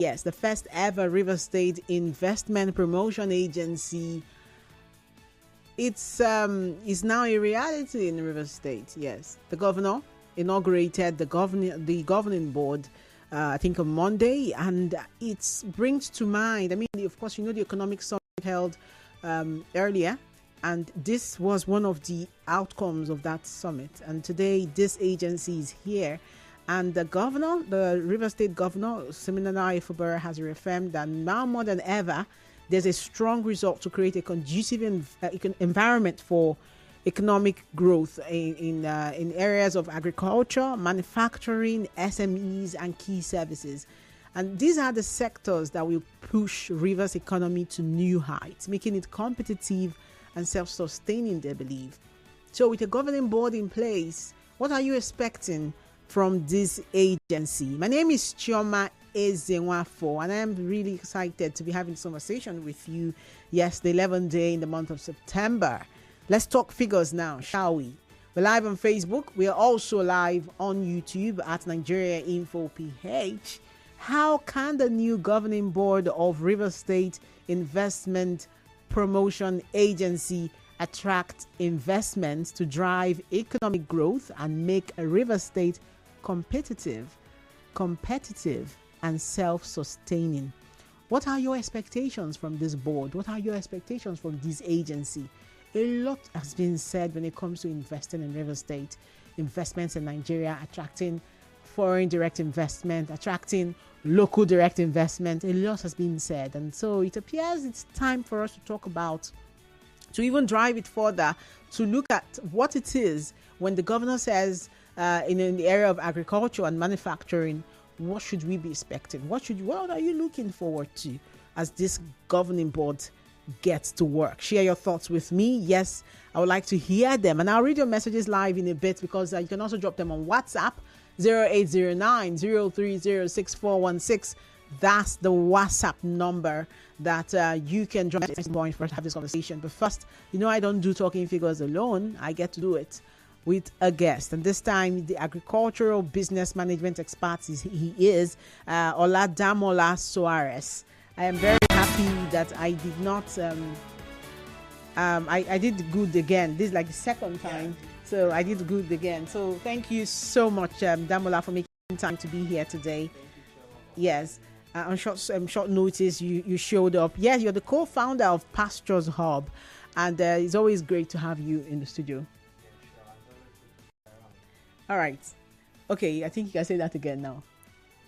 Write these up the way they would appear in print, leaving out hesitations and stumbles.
Yes, the first ever River State Investment Promotion Agency. It's is now a reality in River State. Yes, the governor inaugurated the governing board. I think on Monday, and it brings to mind. I mean, of course, the economic summit held earlier, and this was one of the outcomes of that summit. And today, this agency is here. And the governor, the River State governor, Siminala Ifubara, has reaffirmed that now more than ever, there's a strong resolve to create a conducive environment for economic growth in areas of agriculture, manufacturing, SMEs, and key services. And these are the sectors that will push Rivers' economy to new heights, making it competitive and self-sustaining, they believe. So with a governing board in place, what are you expecting from this agency? My name is Chioma Ezenwafo, and I am really excited to be having this conversation with you. Yes, the 11th day in the month of September. Let's talk figures now, shall we? We're live on Facebook. We are also live on YouTube at Nigeria Info PH. How can the new governing board of River State Investment Promotion Agency attract investments to drive economic growth and make a River State competitive and self-sustaining? What are your expectations from this board? What are your expectations from this agency? A lot has been said when it comes to investing in River State, investments in Nigeria, attracting foreign direct investment, attracting local direct investment. A lot has been said. And so it appears it's time for us to talk about, to even drive it further, to look at what it is when the governor says in the area of agriculture and manufacturing, what should we be expecting? What are you looking forward to as this governing board gets to work? Share your thoughts with me. Yes, I would like to hear them, and I'll read your messages live in a bit, because you can also drop them on WhatsApp 0809-030-6416. That's the WhatsApp number that you can drop at this point for us to have this conversation. But first, I don't do talking figures alone. I get to do it with a guest, and this time the agricultural business management expert he is Oladamola Soares. I am very happy that I did not I did good again. This is like the second time, so I did good again. So thank you so much, Damola, for making time to be here today. Yes, on short notice you showed up. Yes, you're the co-founder of Pastures Hub, and it's always great to have you in the studio. All right, okay, I think you can say that again now.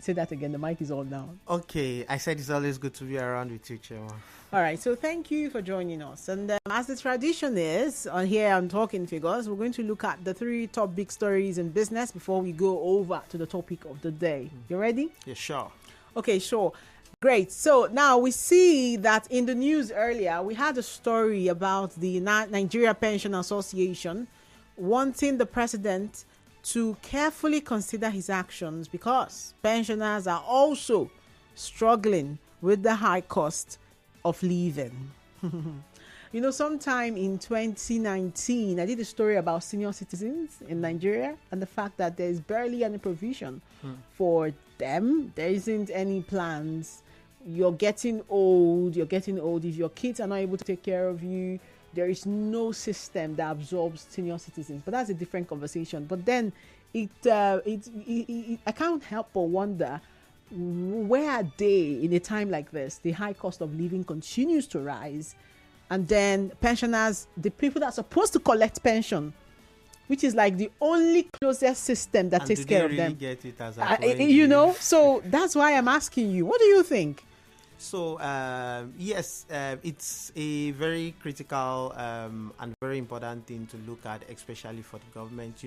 Say that again. The mic is on now. Okay, I said it's always good to be around with you, Chema. All right, so thank you for joining us. And as the tradition is, on here on Talking Figures, we're going to look at the 3 top big stories in business before we go over to the topic of the day. You ready? Yeah, sure. Okay, sure. Great. So now we see that in the news earlier, we had a story about the Nigeria Pension Association wanting the president to carefully consider his actions, because pensioners are also struggling with the high cost of living. Sometime in 2019, I did a story about senior citizens in Nigeria and the fact that there is barely any provision for them. There isn't any plans. You're getting old. If your kids are not able to take care of you, there is no system that absorbs senior citizens. But that's a different conversation. But then I can't help but wonder, where are they in a time like this? The high cost of living continues to rise. And then pensioners, the people that are supposed to collect pension, which is like the only closest system that takes care of them. Get it as so that's why I'm asking you, what do you think? So, yes, it's a very critical and very important thing to look at, especially for the government.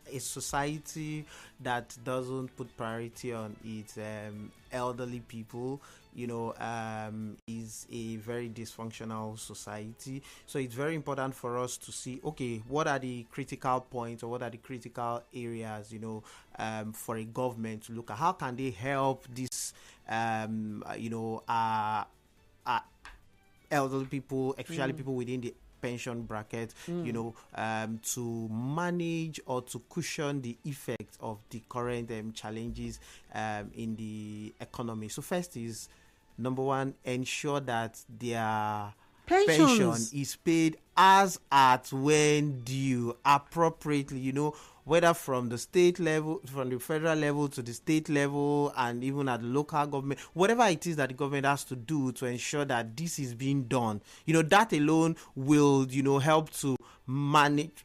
A society that doesn't put priority on its elderly people, is a very dysfunctional society. So it's very important for us to see, okay, what are the critical points or what are the critical areas, for a government to look at. How can they help this, elderly people, especially people within the pension bracket, to manage or to cushion the effect of the current challenges in the economy. So first is, number one, ensure that their pension is paid as at when due, appropriately, whether from the state level, from the federal level to the state level, and even at the local government, whatever it is that the government has to do to ensure that this is being done, that alone will, help to manage.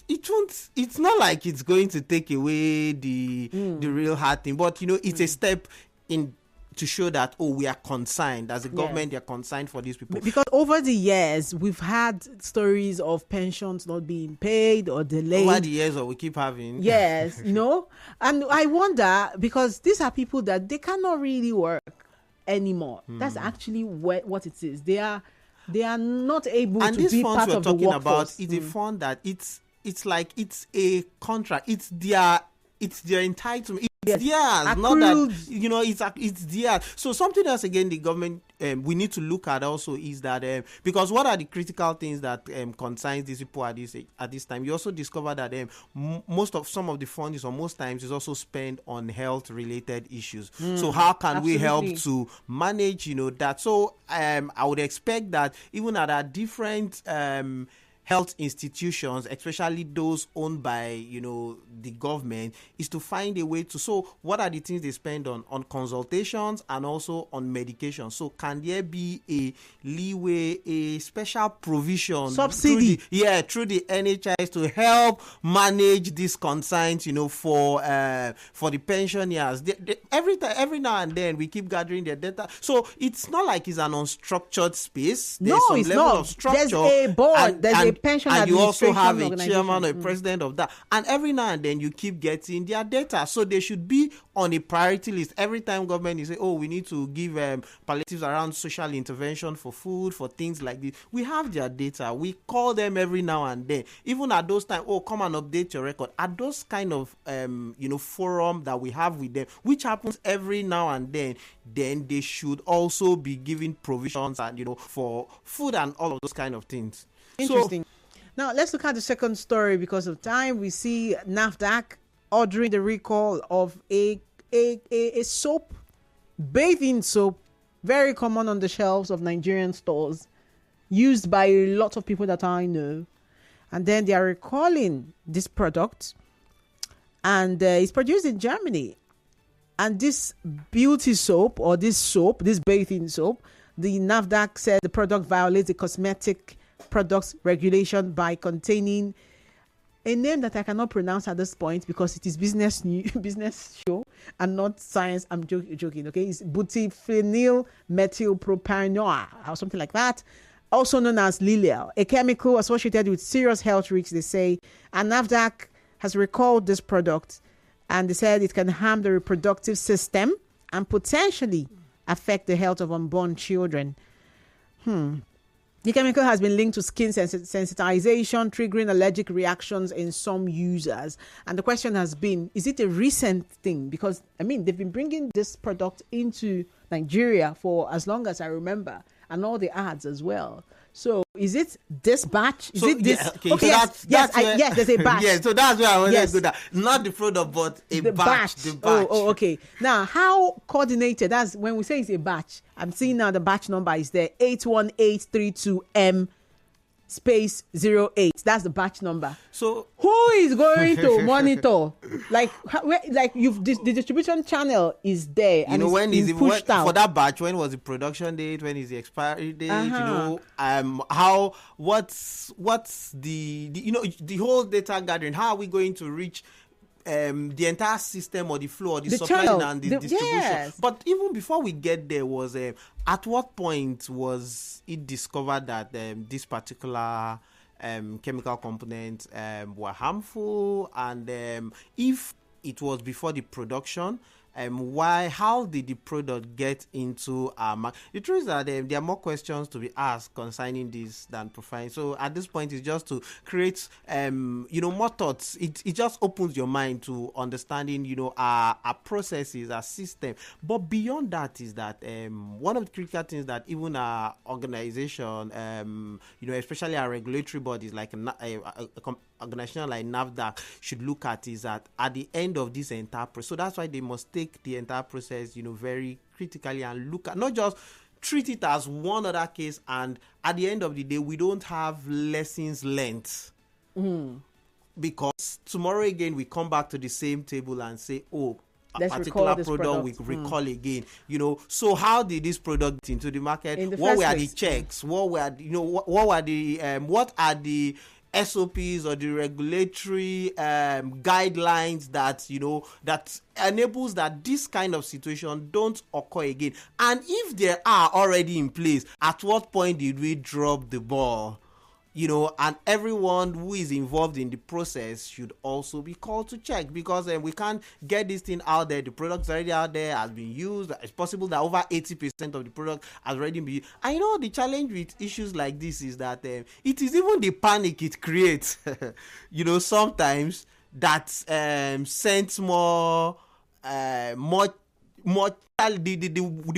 It's not like it's going to take away the real hard thing, but it's a step in to show that, we are concerned as a government. They are concerned for these people, because over the years we've had stories of pensions not being paid or delayed. Over the years, or we keep having, yes, and I wonder, because these are people that they cannot really work anymore. That's actually what it is. They are not able to be part of the workforce. And this fund we're talking about is a fund that it's like it's a contract. It's their entitlement. It's theirs, not that it's theirs. So something else again, the government we need to look at also is that because what are the critical things that concerns these people at this time? You also discover that some of the funds, or most times, is also spent on health related issues. So how can we help to manage that? So I would expect that even at our different health institutions, especially those owned by the government, is to find a way to. So what are the things they spend on consultations and also on medication? So can there be a leeway, a special provision, subsidy through the NHS to help manage these concerns, for the pensioners? Every now and then we keep gathering their data, so it's not like it's an unstructured space. There's some level of structure. There's a board, there's a pension and you also have a chairman or a president of that, and every now and then you keep getting their data. So they should be on a priority list. Every time government is saying, we need to give palliatives around social intervention for food, for things like this, we have their data. We call them every now and then, even at those times, come and update your record. At those kind of forum that we have with them, which happens every now and then they should also be giving provisions and for food and all of those kind of things. Interesting. Now let's look at the second story. Because of time, we see NAFDAC ordering the recall of a soap, bathing soap, very common on the shelves of Nigerian stores, used by a lot of people that I know. And then they are recalling this product, and it's produced in Germany. And this beauty soap, or this bathing soap, the NAFDAC said the product violates the cosmetic products regulation by containing a name that I cannot pronounce at this point because it is business show and not science. I'm joking. Okay, it's butylphenyl methylpropanoate or something like that, also known as Lilial, a chemical associated with serious health risks, they say. And NAFDAC has recalled this product, and they said it can harm the reproductive system and potentially affect the health of unborn children. The chemical has been linked to skin sensitization, triggering allergic reactions in some users. And the question has been, is it a recent thing? Because, they've been bringing this product into Nigeria for as long as I remember, and all the ads as well. So is it this batch? Is it this? Yeah, okay, yes, there's a batch. Yeah, so that's where I was good at. Not the product, but the batch. The batch. Oh, okay. Now, how coordinated? That's when we say it's a batch. I'm seeing now the batch number is there, 81832M space 08. That's the batch number. So who is going to monitor? The distribution channel is there, and when is pushed out for that batch? When was the production date? When is the expiry date? What's the whole data gathering? How are we going to reach the entire system, or the flow, or the supply and the distribution? Yes. But even before we get there, was at what point was it discovered that this particular chemical components were harmful, and if it was before the production, how did the product get into our market? The truth is that there are more questions to be asked concerning this than profiling. So at this point, it's just to create, more thoughts. It just opens your mind to understanding, our processes, our system. But beyond that is that one of the critical things that even our organization, especially our regulatory bodies like organization like NAFDAC should look at is that at the end of this entire process, so that's why they must take the entire process, very critically and look at, not just treat it as one other case, and at the end of the day, we don't have lessons learned. Because tomorrow again, we come back to the same table and say, oh, a let's particular product we recall again. So how did this product get into the market? What were the checks? What are the SOPs or the regulatory guidelines that that enables that this kind of situation don't occur again? And if they are already in place, at what point did we drop the ball? And everyone who is involved in the process should also be called to check, because we can't get this thing out there. The product's already out there, has been used. It's possible that over 80% of the product has already been used. I know the challenge with issues like this is that it is even the panic it creates, sometimes that sends more the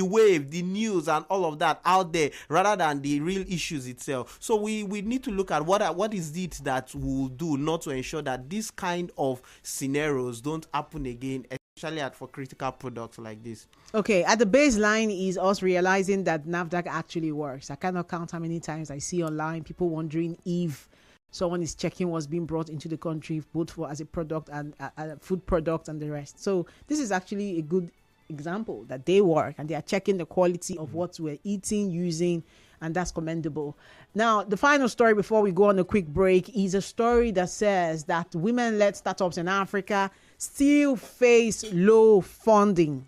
wave, the news and all of that out there rather than the real issues itself. So we need to look at what is it that we'll do not to ensure that this kind of scenarios don't happen again, especially for critical products like this. Okay, at the baseline is us realizing that NAFDAC actually works. I cannot count how many times I see online people wondering if someone is checking what's being brought into the country, both for as a product and a food product and the rest. So this is actually a good example that they work and they are checking the quality of what we're eating, using, and that's commendable. Now, the final story before we go on a quick break is a story that says that women-led startups in Africa still face low funding.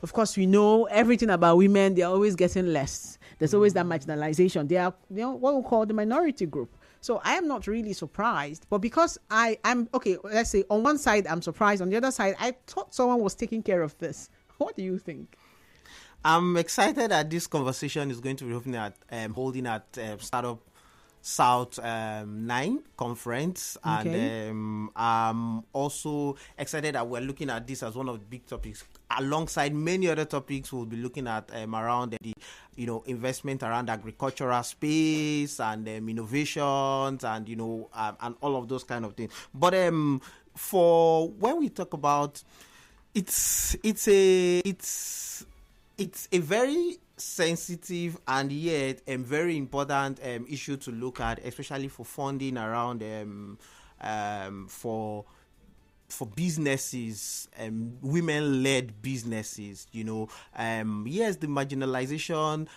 Of course, we know everything about women. They're always getting less. There's always that marginalization. They are, what we call the minority group. So I am not really surprised, but because I'm okay, let's say on one side I'm surprised, on the other side I thought someone was taking care of this. What do you think? I'm excited that this conversation is going to be holding at Startup South 9 conference, okay. And I'm also excited that we're looking at this as one of the big topics alongside many other topics we'll be looking at around the investment around agricultural space and innovations and and all of those kind of things. But for when we talk about it's a very sensitive and yet very important issue to look at, especially for funding around for businesses, women-led businesses. Yes, the marginalization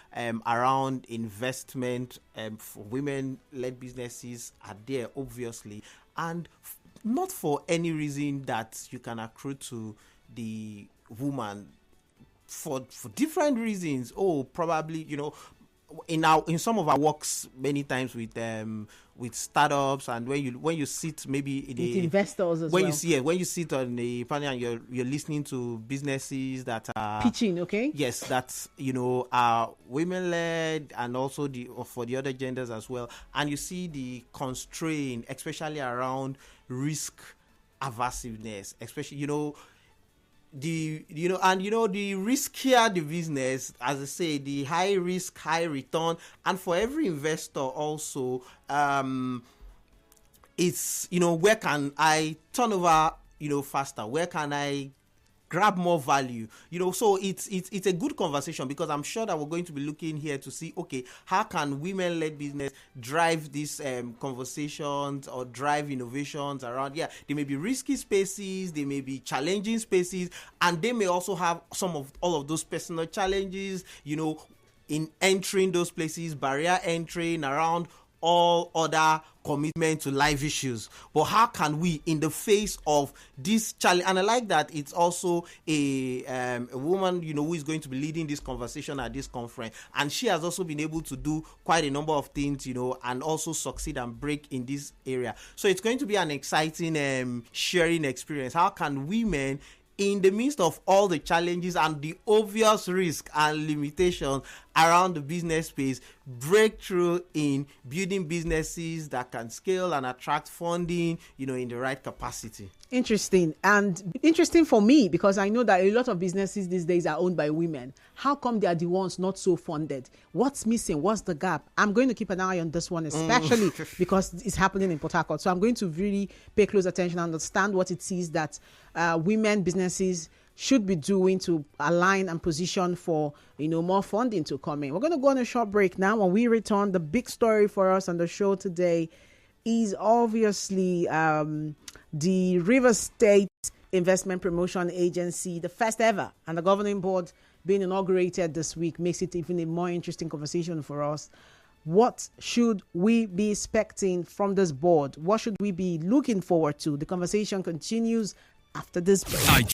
around investment for women-led businesses are there, obviously, and not for any reason that you can accrue to the woman. For different reasons. Probably in some of our works many times with startups, and when you sit maybe in with investors as when you sit on the panel and you're listening to businesses that are pitching, okay, yes, that's are women led and also for the other genders as well, and you see the constraint, especially around risk aversiveness, especially the riskier the business, as I say, the high risk, high return, and for every investor also, it's where can I turn over faster? Where can I grab more value? So it's a good conversation, because I'm sure that we're going to be looking here to see, okay, how can women-led business drive these conversations or drive innovations around? Yeah, they may be risky spaces, they may be challenging spaces, and they may also have all of those personal challenges, in entering those places, barrier entering around all other commitment to life issues. But how can we, in the face of this challenge, and I like that it's also a woman, who is going to be leading this conversation at this conference, and she has also been able to do quite a number of things, and also succeed and break in this area. So it's going to be an exciting sharing experience. How can women in the midst of all the challenges and the obvious risk and limitations around the business space, breakthrough in building businesses that can scale and attract funding, in the right capacity. Interesting. And interesting for me, because I know that a lot of businesses these days are owned by women. How come they are the ones not so funded? What's missing? What's the gap? I'm going to keep an eye on this one, especially because it's happening in Port Harcourt. So I'm going to really pay close attention and understand what it is that women businesses should be doing to align and position for more funding to come in. We're going to go on a short break now. When we return, the big story for us on the show today is obviously the Rivers State Investment Promotion Agency, the first ever, and the governing board being inaugurated this week makes it even a more interesting conversation for us. What should we be expecting from this board? What should we be looking forward to? The conversation continues after this break.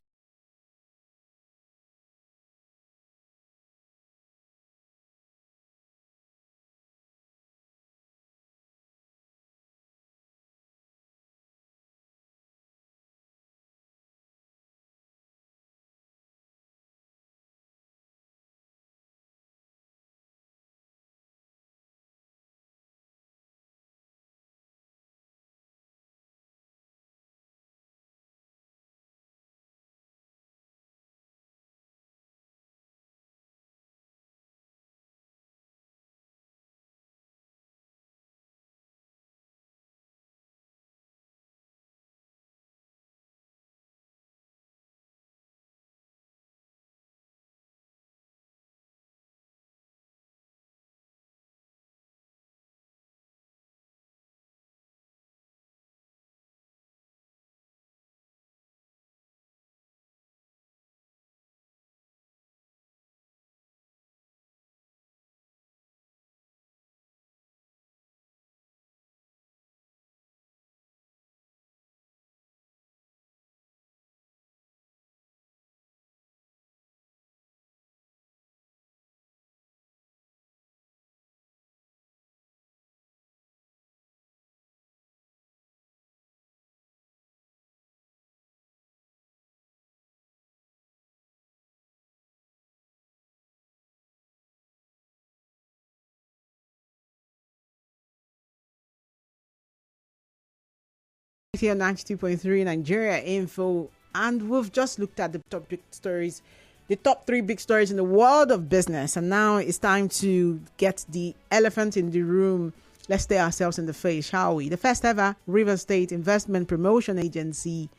Here 92.3 Nigeria Info, and we've just looked at the top big stories, the top three big stories in the world of business, and now it's time to get the elephant in the room. Let's stare ourselves in the face, shall we? The first ever Rivers State Investment Promotion Agency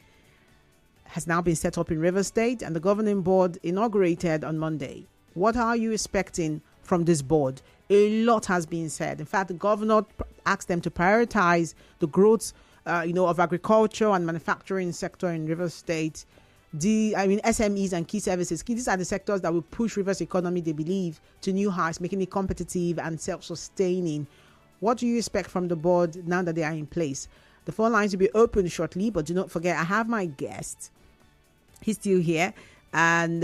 has now been set up in Rivers State, and the governing board inaugurated on Monday. What are you expecting from this board? A lot has been said. In fact, the governor asked them to prioritize the growth of agriculture and manufacturing sector in Rivers State. SMEs and key services. These are the sectors that will push Rivers economy, they believe, to new heights, making it competitive and self-sustaining. What do you expect from the board now that they are in place? The phone lines will be open shortly, but do not forget, I have my guest. He's still here, and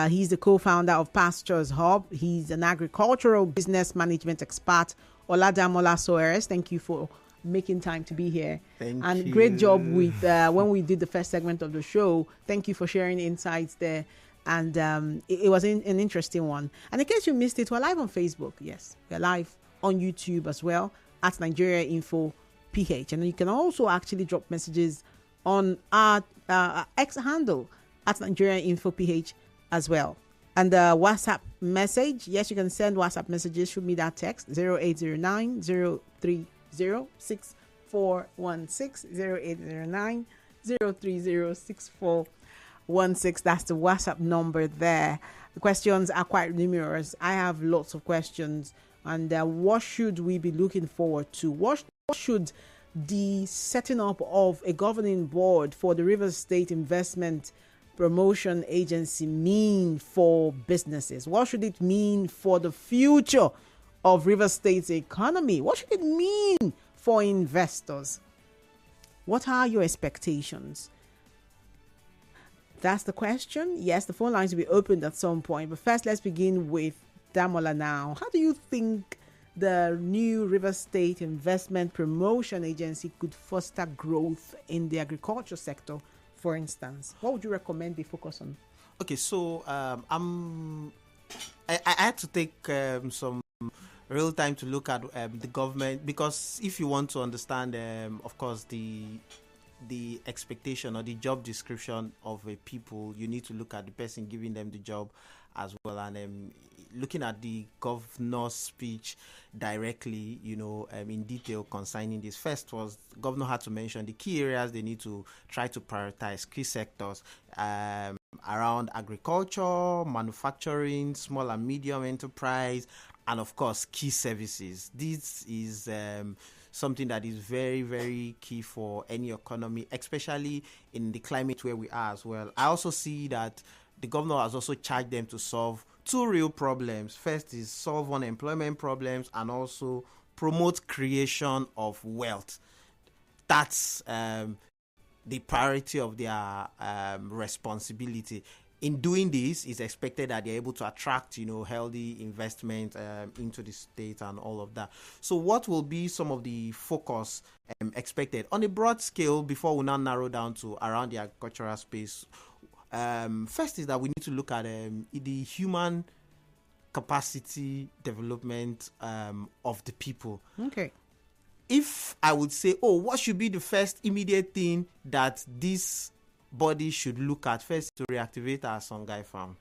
he's the co-founder of Pastures Hub. He's an agricultural business management expert. Oladamola Soares, thank you for making time to be here. Thank and you. Great job with when we did the first segment of the show. Thank you for sharing insights there, and it was an interesting one. And in case you missed it, we're live on Facebook. Yes, we're live on YouTube as well at Nigeria Info PH, and you can also actually drop messages on our X handle at Nigeria Info PH as well. And the WhatsApp message, yes, you can send WhatsApp messages. Shoot me that text 0809 030 6416 0809 030 6416. That's the WhatsApp number there. The questions are quite numerous. I have lots of questions. And what should we be looking forward to? What should the setting up of a governing board for the Rivers State Investment Promotion Agency mean for businesses? What should it mean for the future of Rivers State's economy? What should it mean for investors? What are your expectations? That's the question. Yes, the phone lines will be opened at some point. But first, let's begin with Damola now. How do you think the new Rivers State Investment Promotion Agency could foster growth in the agriculture sector for instance? What would you recommend they focus on? Okay, so I had to take some real time to look at the government, because if you want to understand, of course, the expectation or the job description of a people, you need to look at the person giving them the job as well. And looking at the governor's speech directly, in detail concerning this. First was, the governor had to mention the key areas they need to try to prioritize, key sectors around agriculture, manufacturing, small and medium enterprise, and of course key services. This is something that is very, very key for any economy, especially in the climate where we are as well. I also see that the governor has also charged them to solve two real problems. First is solve unemployment problems and also promote creation of wealth. That's the priority of their responsibility. In doing this, it's expected that they're able to attract, healthy investment into the state and all of that. So what will be some of the focus expected on a broad scale before we now narrow down to around the agricultural space? First is that we need to look at the human capacity development of the people. Okay. If I would say, what should be the first immediate thing that this body should look at? First, to reactivate our Songhai farm.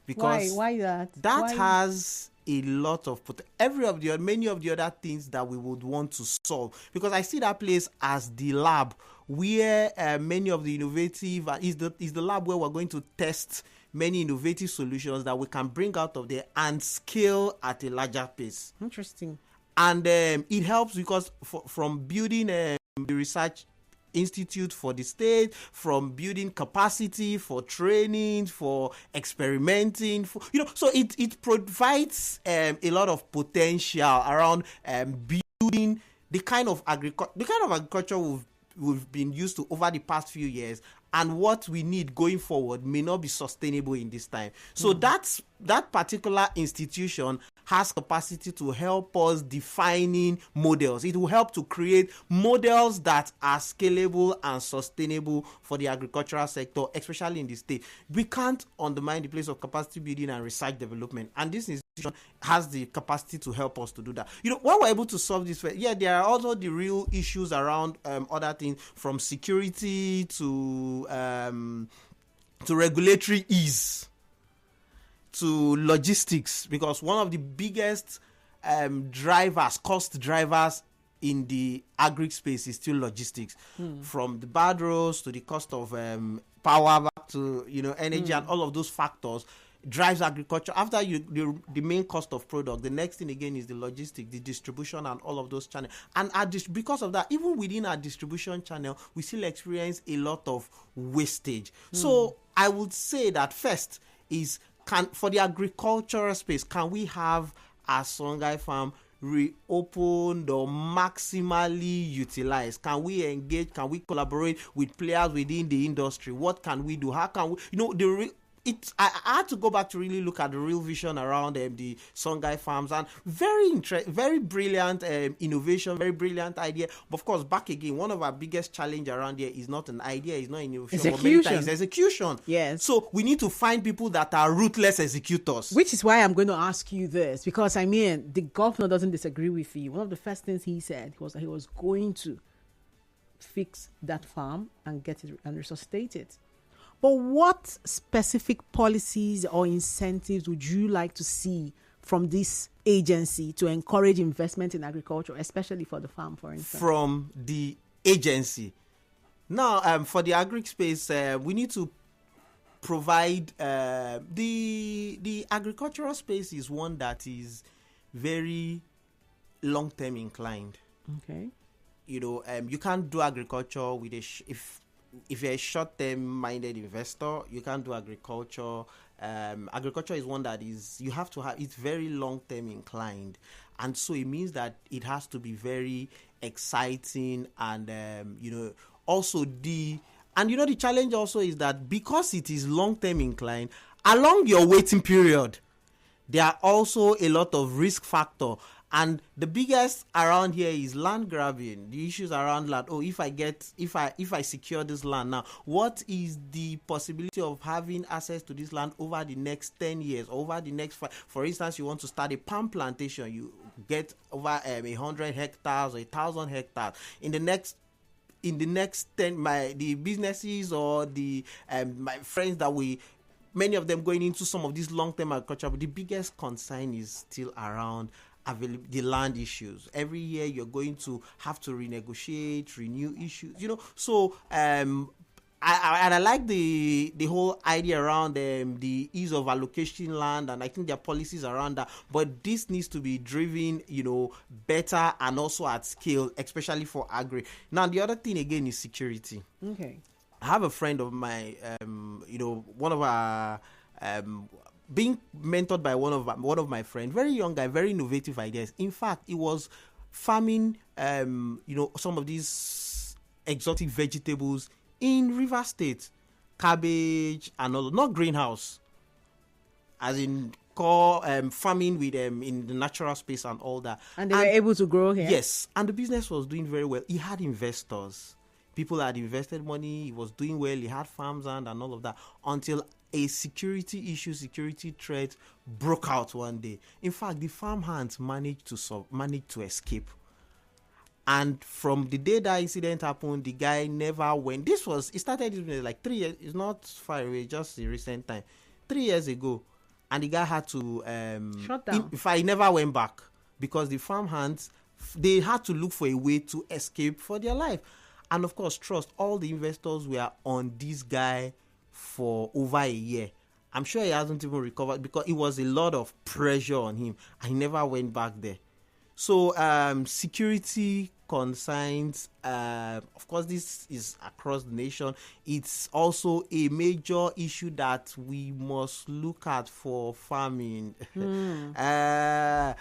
Because why that? That has a lot of many of the other things that we would want to solve. Because I see that place as the lab where many of the innovative is the lab where we're going to test many innovative solutions that we can bring out of there and scale at a larger pace. Interesting. And it helps because from building the research institute for the state, from building capacity for training, for experimenting, so it provides a lot of potential around building the kind of agriculture we've been used to over the past few years, and what we need going forward may not be sustainable in this time. So that particular institution has capacity to help us defining models. It will help to create models that are scalable and sustainable for the agricultural sector, especially in the state. We can't undermine the place of capacity building and research development, and this institution has the capacity to help us to do that. When we're able to solve this, there are also the real issues around other things, from security to regulatory ease, to logistics, because one of the biggest cost drivers in the agri space is still logistics, from the bad roads to the cost of power back to energy, and all of those factors drives agriculture. After the main cost of product, the next thing again is the logistics, the distribution, and all of those channels. And because of that, even within our distribution channel, we still experience a lot of wastage. So I would say that first is, for the agricultural space, can we have our Songhai farm reopened or maximally utilized? Can we engage? Can we collaborate with players within the industry? What can we do? How can we, I had to go back to really look at the real vision around the Songhai farms, and very brilliant innovation, very brilliant idea. But of course, back again, one of our biggest challenge around here is not an idea, it's not innovation, but many times execution. Yes. So we need to find people that are ruthless executors. Which is why I'm going to ask you this, because the governor doesn't disagree with you. One of the first things he said was that he was going to fix that farm and get it and resuscitate it. But what specific policies or incentives would you like to see from this agency to encourage investment in agriculture, especially for the farm, for instance? From the agency. Now, for the agri space, we need to provide the agricultural space is one that is very long-term inclined. Okay. You can't do agriculture with if you're a short-term minded investor, you can't do agriculture. Agriculture is one that it's very long-term inclined. And so it means that it has to be very exciting and, also the challenge also is that because it is long-term inclined, along your waiting period, there are also a lot of risk factor. And the biggest around here is land grabbing. The issues around land. Oh, if I secure this land now, what is the possibility of having access to this land over the next 10 years, over the next 5? For instance, you want to start a palm plantation, you get over 100 hectares or 1,000 hectares. In the next 10, the businesses or the my friends that many of them going into some of these long-term agriculture, but the biggest concern is still around the land issues. Every year you're going to have to renegotiate, renew issues, So I like the whole idea around the ease of allocation land, and I think there are policies around that. But this needs to be driven, better and also at scale, especially for agri. Now, the other thing again is security. Okay. I have a friend of mine, one of our being mentored by one of my friends, very young guy, very innovative ideas. In fact, he was farming, some of these exotic vegetables in River State, cabbage and all, not greenhouse, as in farming with them in the natural space and all that. And they were able to grow here? Yes, and the business was doing very well. He had investors. People had invested money. He was doing well. He had farms and all of that, until a security threat broke out one day. In fact, the farm hands managed to escape. And from the day that incident happened, the guy never went. He started this business like 3 years. It's not far away, just a recent time. 3 years ago. And the guy had to shut down. He never went back, because the farm hands, they had to look for a way to escape for their life. And of course, trust, all the investors were on this guy for over a year. I'm sure he hasn't even recovered, because it was a lot of pressure on him. And he never went back there. So security concerns, of course, this is across the nation. It's also a major issue that we must look at for farming. Even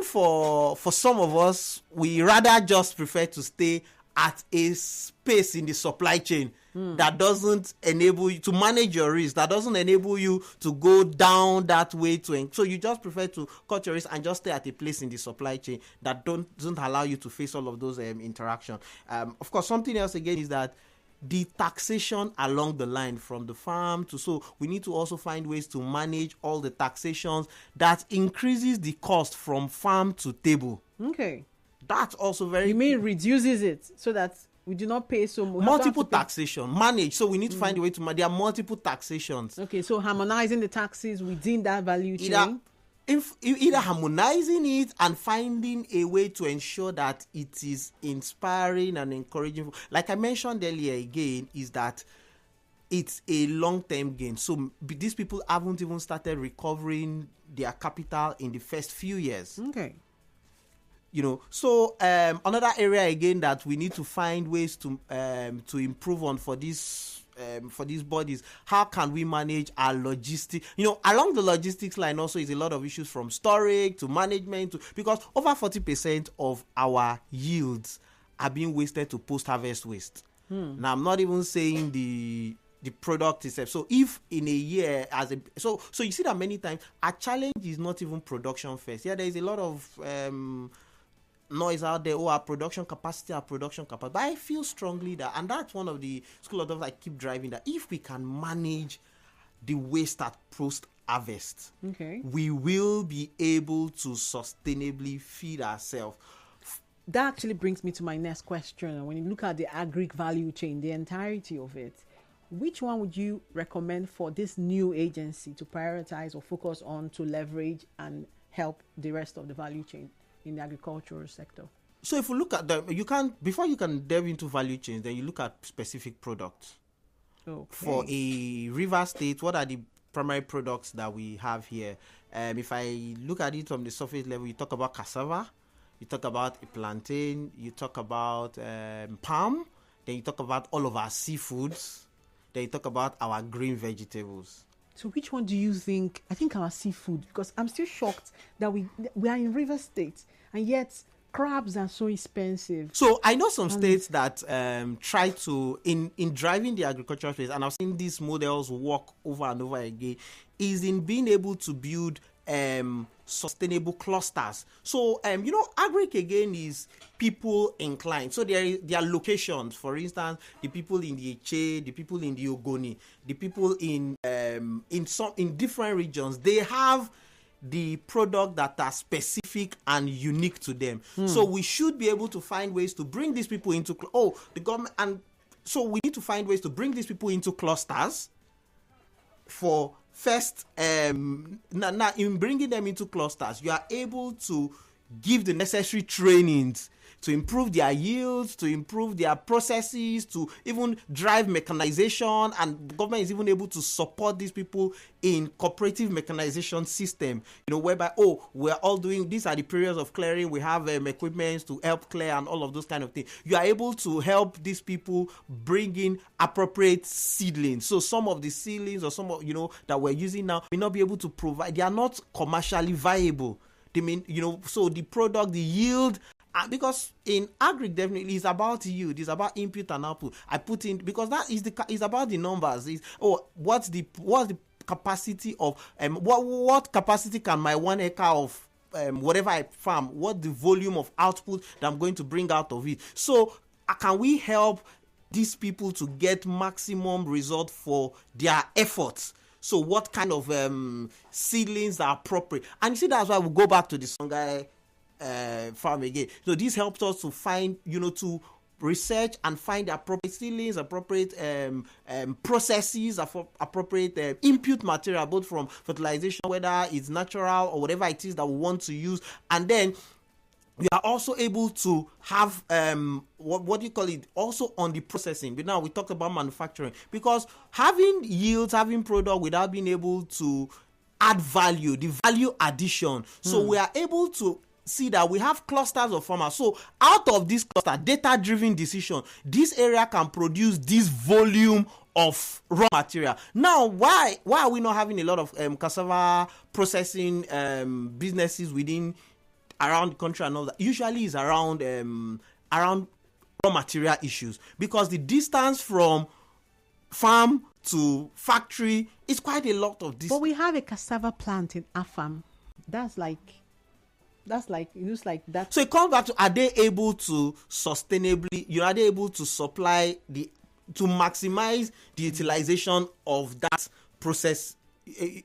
for some of us, we rather just prefer to stay at a space in the supply chain that doesn't enable you to manage your risk, that doesn't enable you to go down that way so you just prefer to cut your risk and just stay at a place in the supply chain that doesn't allow you to face all of those interactions. Of course, something else again is that the taxation along the line from the farm so we need to also find ways to manage all the taxations that increases the cost from farm to table. Okay. That's also very... You mean reduces it so that we do not pay so much? Multiple taxation, manage. So we need to find a way to manage. There are multiple taxations. Okay, so harmonizing the taxes within that value chain? Either harmonizing it and finding a way to ensure that it is inspiring and encouraging. Like I mentioned earlier again, is that it's a long-term gain. So these people haven't even started recovering their capital in the first few years. Okay. So another area again that we need to find ways to improve on for these bodies. How can we manage our logistics? Along the logistics line also is a lot of issues, from storage to management, because over 40% of our yields are being wasted to post-harvest waste. Now, I'm not even saying the product itself. So if in a year so you see that many times our challenge is not even production first. Yeah, there is a lot of noise out there. Our production capacity. But I feel strongly that, and that's one of the school of thought I keep driving, that if we can manage the waste at post-harvest, okay, we will be able to sustainably feed ourselves. That actually brings me to my next question. When you look at the agri value chain, the entirety of it, which one would you recommend for this new agency to prioritize or focus on to leverage and help the rest of the value chain in the agricultural sector? So if you look at them, before you can delve into value chains, then you look at specific products. Okay. For a river state, what are the primary products that we have here? If I look at it from the surface level, you talk about cassava, you talk about a plantain, you talk about palm, then you talk about all of our seafoods, then you talk about our green vegetables. So which one do you think? I think our seafood, because I'm still shocked that we are in River State and yet crabs are so expensive. So I know some states that try to, in driving the agricultural space, and I've seen these models work over and over again, is in being able to build sustainable clusters. So agric again is people inclined. So there are locations. For instance, the people in the Eche, the people in the Ogoni, the people in different regions, they have the product that are specific and unique to them. So we should be able to find ways to bring these people into the government, and so we need to find ways to bring these people into clusters. For first, now in bringing them into clusters, you are able to give the necessary trainings to improve their yields, to improve their processes, to even drive mechanization, and the government is even able to support these people in cooperative mechanization system, whereby, we're all doing, these are the periods of clearing, we have equipment to help clear and all of those kind of things. You are able to help these people bring in appropriate seedlings. So some of the seedlings or some of, that we're using now may not be able to provide, they are not commercially viable. They mean, so the product, the yield, because in agric definitely it's about yield, it's about input and output. I put in, because that is about the numbers. What's the capacity of what capacity can my 1 acre of whatever I farm, what the volume of output that I'm going to bring out of it. So can we help these people to get maximum result for their efforts? So what kind of seedlings are appropriate? And you see, that's why we go back to the Songhai farm again. So this helps us to find, to research and find the appropriate seedlings, appropriate processes, appropriate input material, both from fertilization, whether it's natural or whatever it is that we want to use. And then we are also able to have what do you call it, also on the processing. But now we talked about manufacturing, because having yields, having product without being able to add value, the value addition. So we are able to see that we have clusters of farmers. So out of this cluster, data-driven decision, this area can produce this volume of raw material. Now, why are we not having a lot of cassava processing businesses around the country and all that? Usually is around raw material issues, because the distance from farm to factory is quite a lot of distance. But we have a cassava plant in Afam. That's like that. So it comes back to, are they able to sustainably, are they able to supply to maximize the utilization of that process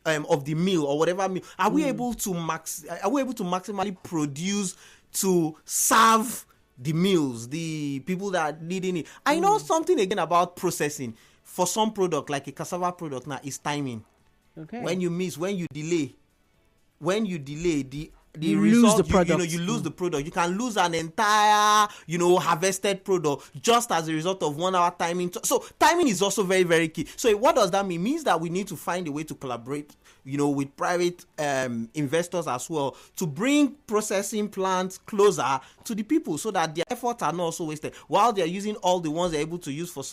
of the mill or whatever mill? Are we able to maximally produce to serve the mills, the people that are needing it? I know something again about processing. For some product, like a cassava product now, is timing. Okay. When you delay, you result, lose the product. You lose the product. You can lose an entire, harvested product just as a result of 1 hour timing. So timing is also very, very key. So what does that mean? It means that we need to find a way to collaborate, with private investors as well, to bring processing plants closer to the people, so that their efforts are not also wasted. While they're using all the ones they're able to use for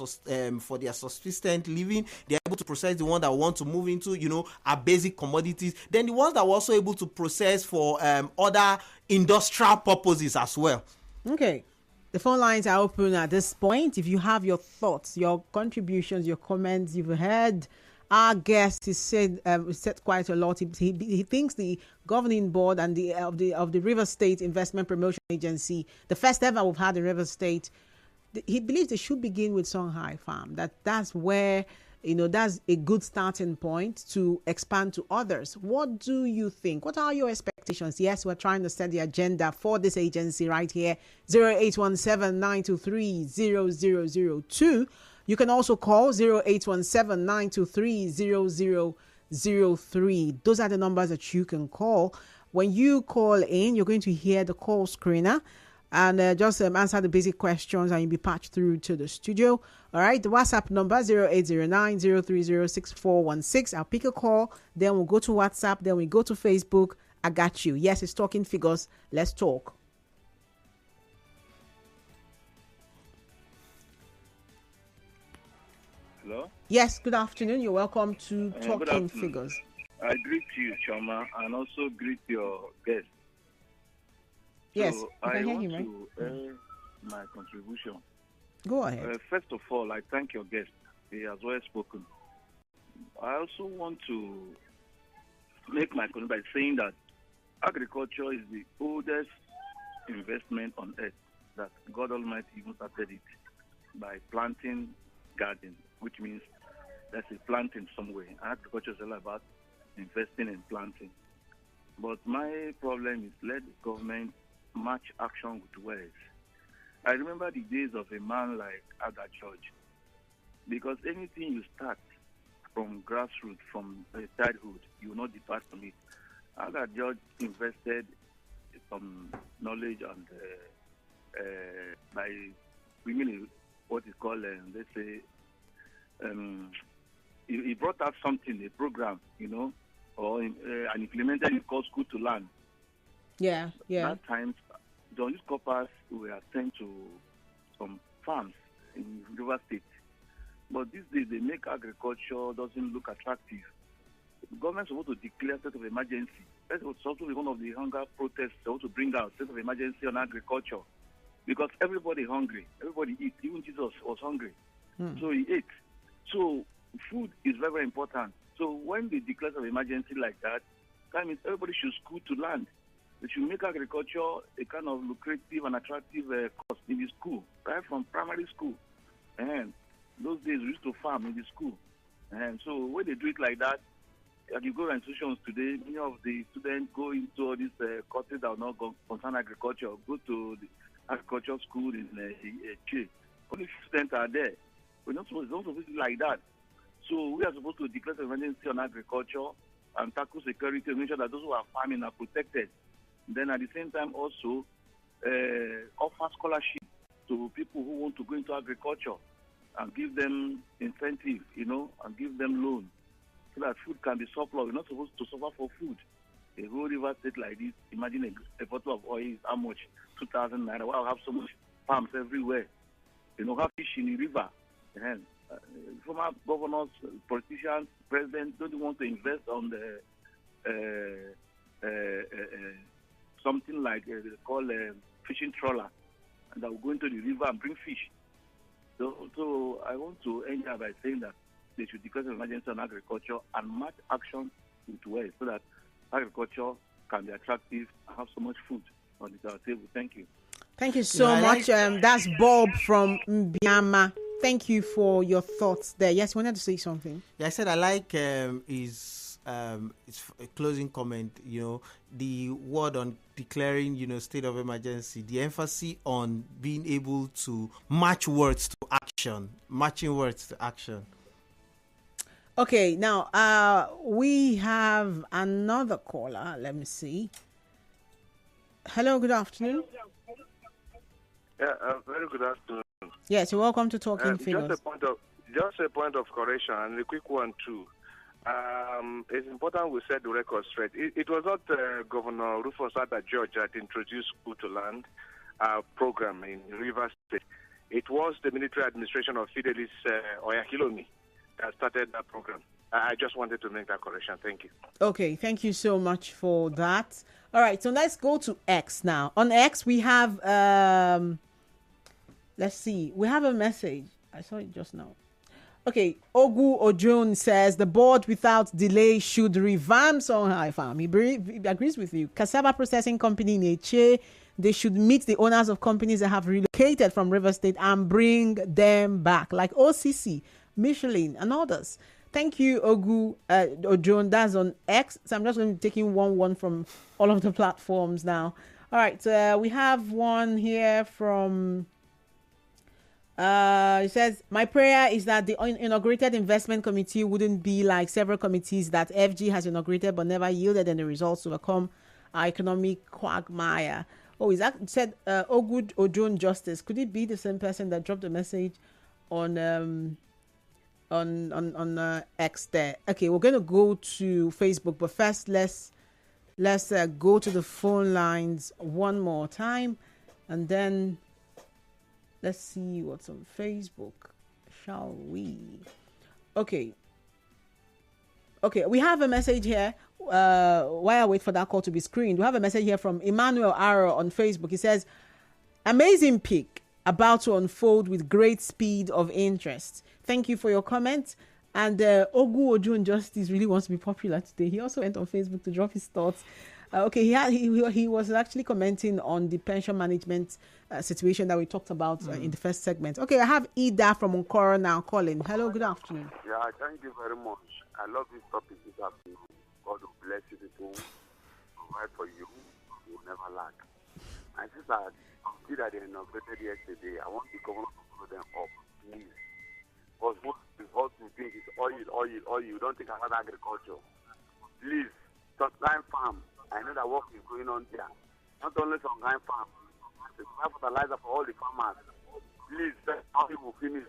their subsistent living, they're able to process the one that we want to move into, our basic commodities. Then the ones that we're also able to process for other industrial purposes as well. Okay. The phone lines are open at this point. If you have your thoughts, your contributions, your comments, you've heard our guest, he said quite a lot. He thinks the governing board and of the River State Investment Promotion Agency, the first ever we've had in River State, he believes they should begin with Songhai Farm. That's where, that's a good starting point to expand to others. What do you think? What are your expectations? Yes, we're trying to set the agenda for this agency right here. 0817-923-0002. You can also call 0817-923-0003. Those are the numbers that you can call. When you call in, you're going to hear the call screener and just answer the basic questions, and you'll be patched through to the studio. All right, the WhatsApp number 0809-030-6416. I'll pick a call, then we'll go to WhatsApp, then we go to Facebook. I got you. Yes, it's Talking Figures. Let's talk. Hello? Yes, good afternoon. You're welcome to Talking Figures. I greet you, Choma, and also greet your guest. Yes, so I can hear you, right? right? To air my contribution. Go ahead. First of all, I thank your guest. He has well spoken. I also want to make my comment by saying that agriculture is the oldest investment on earth, that God Almighty even started it by planting garden, which means there's a planting somewhere. Agriculture is all about investing in planting. But my problem is let the government match action with words. I remember the days of a man like Aga George, because anything you start from grassroots, from childhood, you will not depart from it. Aga George invested some knowledge and by bringing what is called, let's say, he brought out something, a program, or and implemented it called School to Learn. Yeah. That time, the newspapers were sent to some farms in River State. But these days, they make agriculture doesn't look attractive. The government is supposed to declare state of emergency. That's also one of the hunger protests they want to bring out, state of emergency on agriculture. Because everybody hungry. Everybody eats. Even Jesus was hungry. So he ate. So food is very, very important. So when they declare state of emergency like that means everybody should school to land. They should make agriculture a kind of lucrative and attractive course in the school, right from primary school. And those days we used to farm in the school. And so when they do it like that, like you go to institutions today, many of the students go into all these courses that are not concern agriculture, go to the agriculture school in Che. Only students are there. We're not supposed to do it like that. So we are supposed to declare emergency on agriculture and tackle security to make sure that those who are farming are protected. Then at the same time also offer scholarship to people who want to go into agriculture and give them incentive, and give them loan so that food can be surplus. We're not supposed to suffer for food. A whole river state like this, imagine a bottle of oil is how much? 2,000 naira. Why have so much farms everywhere? Have fish in the river. And former governors, politicians, presidents don't want to invest on the something like they call a fishing trawler, and that will go into the river and bring fish. So I want to end here by saying that they should declare an emergency on agriculture and match action with ways so that agriculture can be attractive and have so much food on our table. Thank you. Thank you so much. That's Bob from Mbiama. Thank you for your thoughts there. Yes, you wanted to say something. Yeah, I said I like his closing comment. The word on declaring, state of emergency. The emphasis on being able to match words to action, matching words to action. Okay, now we have another caller. Let me see. Hello, good afternoon. Yeah, very good afternoon. Yes, you're welcome to Talking Figures. Just a point of correction and a quick one too. It's important we set the record straight. It was not Governor Rufus Ada George that introduced School to Land program in Rivers State. It was the military administration of Fidelis Oyakhilome that started that program. I just wanted to make that correction. Thank you. Okay, thank you so much for that. All right, so let's go to X now. On X, we have, let's see, we have a message. I saw it just now. Okay, Ogu Ojon says the board without delay should revamp Songhai Farm. He agrees with you. Cassava processing company in Eche, they should meet the owners of companies that have relocated from River State and bring them back, like OCC, Michelin, and others. Thank you, Ogu Ojon. That's on X. So I'm just going to be taking one from all of the platforms now. All right, we have one here from... it says, my prayer is that the inaugurated investment committee wouldn't be like several committees that FG has inaugurated but never yielded any results to overcome our economic quagmire. Oh, is that said Ogud Ojon Justice? Could it be the same person that dropped a message on X there? Okay, we're going to go to Facebook, but first let's go to the phone lines one more time, and then let's see what's on Facebook, shall we? Okay, we have a message here. While I wait for that call to be screened, we have a message here from Emmanuel Arrow on Facebook. He says, amazing pick, about to unfold with great speed of interest. Thank you for your comment. And Ogu Ojun Justice really wants to be popular today. He also went on Facebook to drop his thoughts. Okay, he was actually commenting on the pension management situation that we talked about in the first segment. Okay, I have Ida from Onkoro now calling. Hello, good afternoon. Yeah, thank you very much. I love this topic this afternoon. God will bless you people, provide for you, you will never lack. My sister, see that they inaugurated yesterday. I want the government to put them up, please. Because what we think is oil. You don't think about agriculture. Please, supply farm. I know that work is going on there. Not only supply farm. The fertilizer for all the farmers. Please, let how it will finish.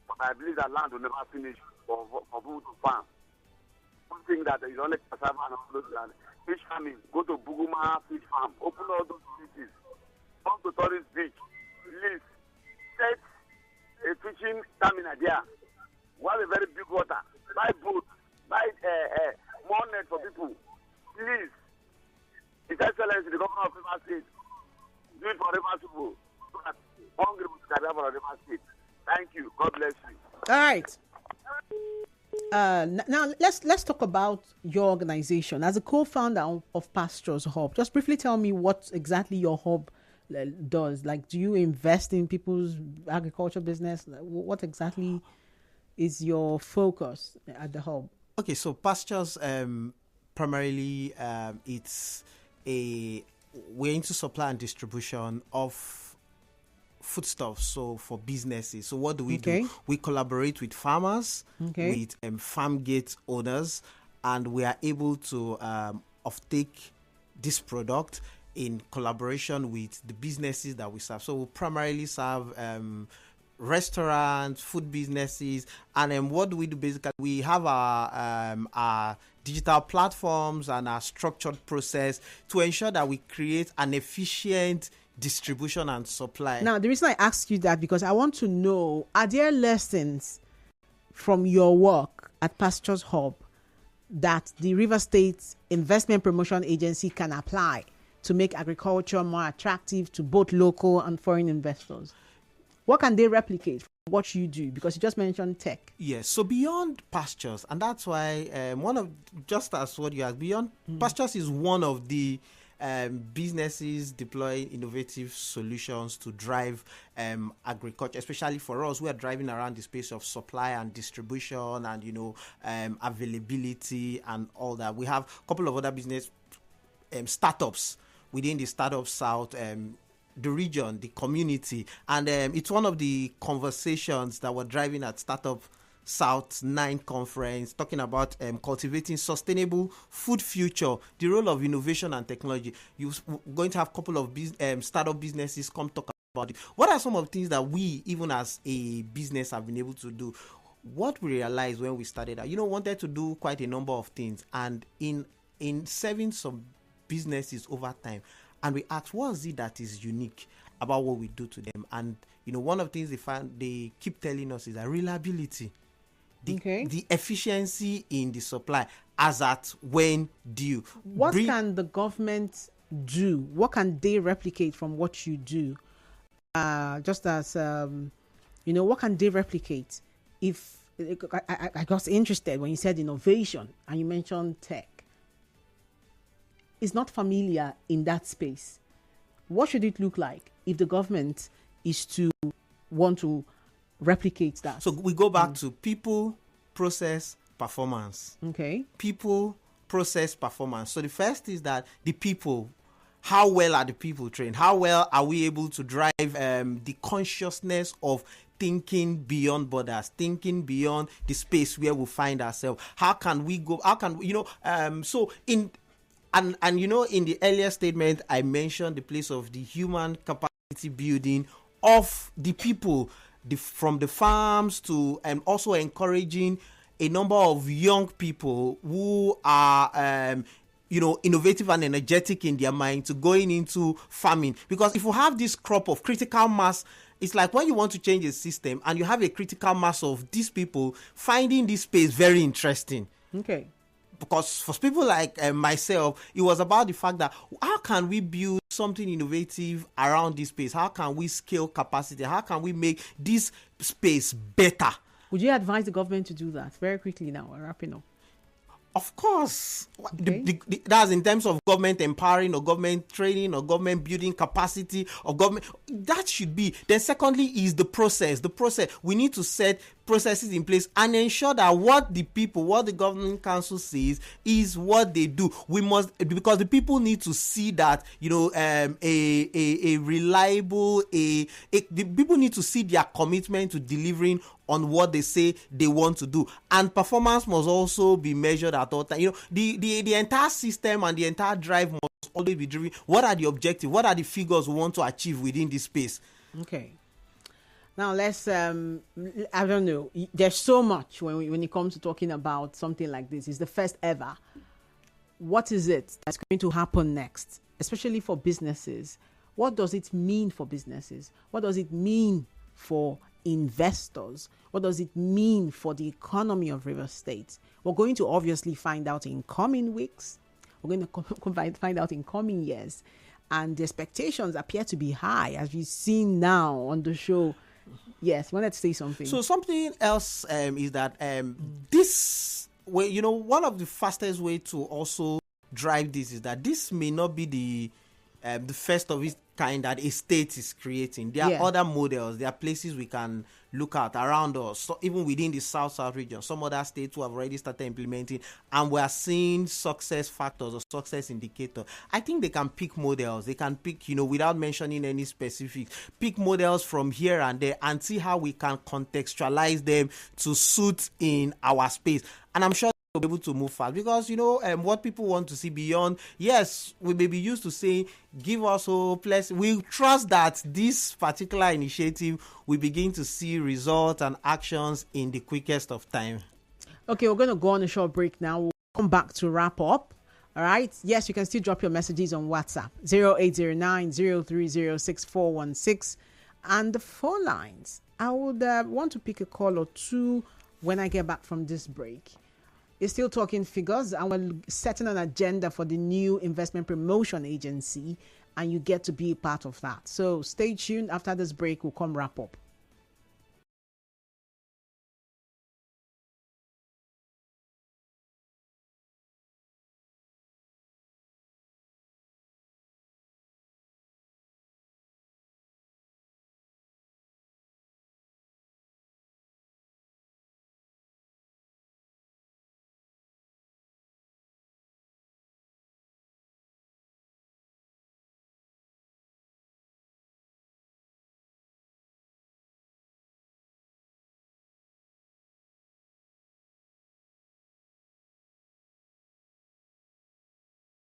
But I believe that land will never finish for people to farm. One thing that is only cassava and all those land. Fish farming. Go to Buguma fish farm. Open all those places. Come to tourist beach. Please, set a fishing terminal there. We have a very big water. Buy boat. Buy more net for people. Please. His Excellency, the Governor of River State, do it for River people. So that hungry people can have for River State. Thank you. God bless you. All right. Now let's talk about your organization as a co-founder of Pastures Hub. Just briefly tell me what exactly your hub does. Like, do you invest in people's agriculture business? What exactly is your focus at the hub? Okay, so Pastures primarily we're into supply and distribution of foodstuffs, so for businesses. So what do we do? We collaborate with farmers, with farm gate owners, and we are able to offtake this product in collaboration with the businesses that we serve. So we primarily serve restaurants, food businesses, and what do we do basically? We have our digital platforms and our structured process to ensure that we create an efficient distribution and supply. Now, the reason I ask you that because I want to know, are there lessons from your work at Pastures Hub that the River State Investment Promotion Agency can apply to make agriculture more attractive to both local and foreign investors? What can they replicate from what you do? Because you just mentioned tech. Yes, so beyond Pastures, and that's why just as what you asked, beyond Pastures is one of the businesses deploying innovative solutions to drive agriculture, especially for us. We are driving around the space of supply and distribution and availability and all that. We have a couple of other business startups within the Startup South the region, the community, and it's one of the conversations that we're driving at Startup South 9 conference, talking about cultivating sustainable food future, the role of innovation and technology. You're going to have a couple of startup businesses come talk about it. What are some of the things that we, even as a business, have been able to do? What we realized when we started out, wanted to do quite a number of things, and in serving some businesses over time, and we asked, what is it that is unique about what we do to them? And one of the things they keep telling us is that reliability, the efficiency in the supply, as at when due. What can the government do? What can they replicate from what you do? Just as what can they replicate? If I got interested when you said innovation and you mentioned tech. Is not familiar in that space. What should it look like if the government is to want to replicate that? So we go back to people, process, performance. Okay. People, process, performance. So the first is that the people, how well are the people trained? How well are we able to drive the consciousness of thinking beyond borders, thinking beyond the space where we find ourselves? How can we go? How can we, so in the earlier statement, I mentioned the place of the human capacity building of the people, from the farms to, and also encouraging a number of young people who are, innovative and energetic in their mind to going into farming. Because if you have this crop of critical mass, it's like when you want to change a system and you have a critical mass of these people, finding this space very interesting. Okay. Because for people like myself, it was about the fact that how can we build something innovative around this space? How can we scale capacity? How can we make this space better? Would you advise the government to do that? Very quickly now, we're wrapping up. Of course. Okay. That's in terms of government empowering or government training or government building capacity or government. That should be. Then secondly is the process. The process. We need to set processes in place and ensure that what the people, what the government council says is what they do. We must, because the people need to see that, a reliable, the people need to see their commitment to delivering on what they say they want to do, and performance must also be measured at all time. The entire system and the entire drive must always be driven. What are the objectives? What are the figures we want to achieve within this space? Okay. Now let's I don't know. There's so much when it comes to talking about something like this. It's the first ever. What is it that's going to happen next, especially for businesses? What does it mean for businesses? What does it mean for investors? What does it mean for the economy of Rivers State? We're going to obviously find out in coming weeks. We're going to find out in coming years. And the expectations appear to be high, as we've seen now on the show. Yes, wanted to say something. So something else is that this way, one of the fastest way to also drive this is that this may not be the first of its kind that a state is creating. There are other models. There are places we can look at around us, so even within the South region. Some other states who have already started implementing, and we are seeing success factors or success indicators. I think they can pick models. They can pick, without mentioning any specifics, pick models from here and there and see how we can contextualize them to suit in our space. And I'm sure be able to move fast, because what people want to see beyond, yes, we may be used to saying give us hope, we trust that this particular initiative will begin to see results and actions in the quickest of time. Okay, we're going to go on a short break now. We'll come back to wrap up. All right. Yes, you can still drop your messages on WhatsApp 0809-030-6416 and the phone lines. I would want to pick a call or two when I get back from this break. You're still talking figures, and we're setting an agenda for the new investment promotion agency, and you get to be a part of that. So stay tuned. After this break, we'll come wrap up.